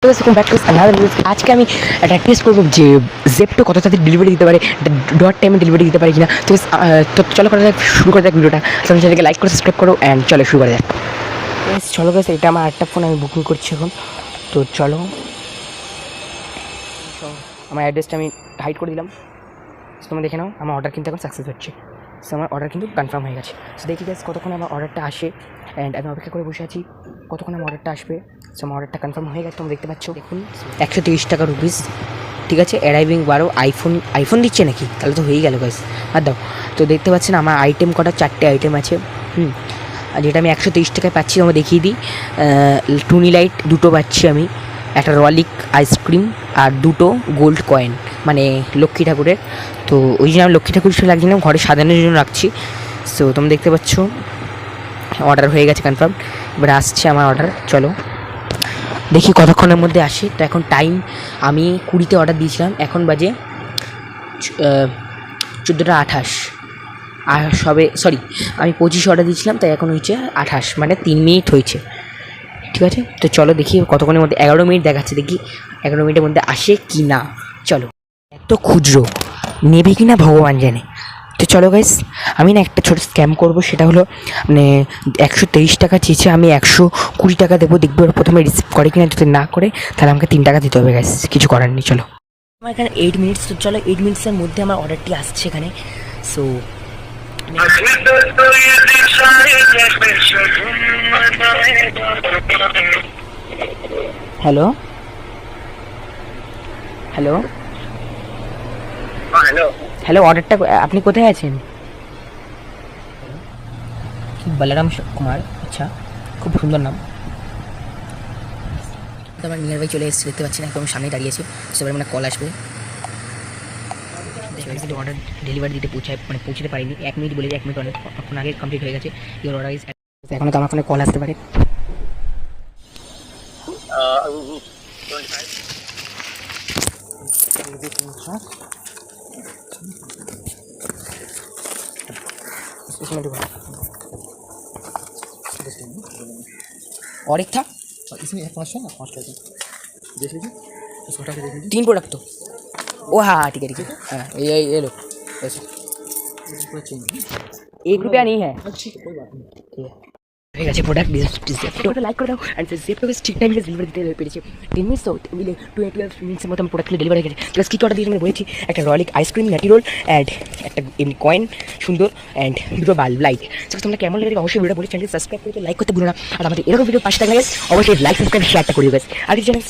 Welcome back to another news. আজকে আমি একটা টেস্ট করবো যে জেপ্টো কত তাদের ডেলিভারি দিতে পারে, ডট টাইমে ডেলিভারি দিতে পারে কিনা। তো চলো করা যাক, শুরু করা যাক ভিডিওটা। তুমি চ্যানেলকে লাইক করে সাবস্ক্রাইব করো অ্যান্ড চলো শুরু করা যাক। চলো গেছে, এটা আমার আরেকটা ফোন, আমি বুকিং করছি এখন। তো চলো, আমার অ্যাড্রেসটা আমি হাইড করে দিলাম। তোমরা দেখে নাও, আমার অর্ডার কিন্তু এখন সাকসেস হচ্ছে। সো আমার অর্ডার কিন্তু কনফার্ম হয়ে গেছে। সো দেখি গেছে কতক্ষণে আমার অর্ডারটা আসে, অ্যান্ড আমি অপেক্ষা করে বসে আছি কতক্ষণ আমার অর্ডারটা আসবে। সো আমার অর্ডারটা কনফার্ম হয়ে গেছে, তোমরা দেখতে পাচ্ছ। দেখুন 130 টাকা রুপিস, ঠিক আছে। অ্যারাইভিং 12। আইফোন দিচ্ছে নাকি? তাহলে তো হয়েই গেল গাইস, আর দাও। তো দেখতে পাচ্ছেন আমার আইটেম কটা, 4টে আইটেম আছে। আর যেটা আমি 130 টাকায় পাচ্ছি তোমরা দেখিয়ে দিই। টুনি লাইট 2টো পাচ্ছি আমি, একটা রলিক আইসক্রিম আর 2টো গোল্ড কয়েন, মানে লক্ষ্মী ঠাকুরের। তো ওই জন্য আমি লক্ষ্মী ঠাকুর হিসেবে লাগছিলাম, ঘরে সাজানোর জন্য রাখছি। সো তোমরা দেখতে পাচ্ছ অর্ডার হয়ে গেছে কনফার্ম। এবার আসছে আমার অর্ডার, চলো দেখি কতক্ষণের মধ্যে আসে। তো এখন টাইম, আমি 20তে অর্ডার দিয়েছিলাম, এখন বাজে 14:28। আর সবে আমি 25 অর্ডার দিয়েছিলাম, তাই এখন হয়েছে 28, মানে 3 মিনিট হয়েছে, ঠিক আছে। তো চলো দেখি কতক্ষণের মধ্যে, 11 মিনিট দেখাচ্ছে, দেখি 11 মিনিটের মধ্যে আসে কি না। চলো, এত খুচরো নেবে কি না ভগবান জানে। তো চলো গাইস, আমি না একটা ছোটো স্ক্যাম করবো, সেটা হলো মানে 123 টাকা চেয়েছে, আমি 120 টাকা দেবো, দেখবো প্রথমে রিসিভ করে কিনা। যদি না করে তাহলে আমাকে 3 টাকা দিতে হবে গাইস, কিছু করার নেই। চলো, আমার এখানে 8 মিনিটস, তো চলো 8 মিনিটসের মধ্যে আমার অর্ডারটি আসছে এখানে। সো হ্যালো হ্যালো হ্যালো, অর্ডারটা আপনি কোথায় আছেন? বলরাম কুমার, আচ্ছা, খুব সুন্দর নাম। তো আমার নিয়ার বাই চলে এসেছে, দেখতে পাচ্ছি না, একদম সামনে দাঁড়িয়েছে। সেবার মানে কল আসবে। কিন্তু অর্ডার ডেলিভারি দিতে পৌঁছতে পারিনি, 1 মিনিট বলে, 1 মিনিট অনেকক্ষণ আগে কমপ্লিট হয়ে গেছে। ইওর অর্ডার ইজ, এখনও তো আমার ফোনে কল আসতে পারে। और एक था इसमें 500 ना 5 का देख लीजिए, इसको हटा के देख लीजिए। 3 प्रोडक्ट तो ओ हाँ ठीक है हाँ, ये लो ऐसा। पूरा चेंज 1 रुपया नहीं है, ठीक है, कोई बात नहीं। ठीक है। ঠিক আছে, প্রোডাক্ট জেপ্টোটা লাইক করে দাও। অ্যান্ড জেপ্টোকে ঠিক টাইমে ডেলিভারি দিতে পেরেছি, 10 মিনিটস তো মিলে 12 মিনিটসের মধ্যে আমি প্রোডাক্টগুলো ডেলিভারি হয়ে গেছে। প্লাস কী অর্ডার দিয়েছি আমি বলেছি, একটা রয়্যালিক আইসক্রিম, নাটি রোল, অ্যান্ড একটা এমনি কয়েন সুন্দর, অ্যান্ড 2টো বাল্ব লাইট। তোমরা কেমন লাগে অবশ্যই ভিডিও বলে, চ্যানেল সাবস্ক্রাইব করতে, লাইক করতে ভুলো না। আর আমাদের এরকম ভিডিও পাশে থাকলে অবশ্যই লাইক সাবস্ক্রাইব শেয়ারটা করি গাইস। আর এই চ্যানেল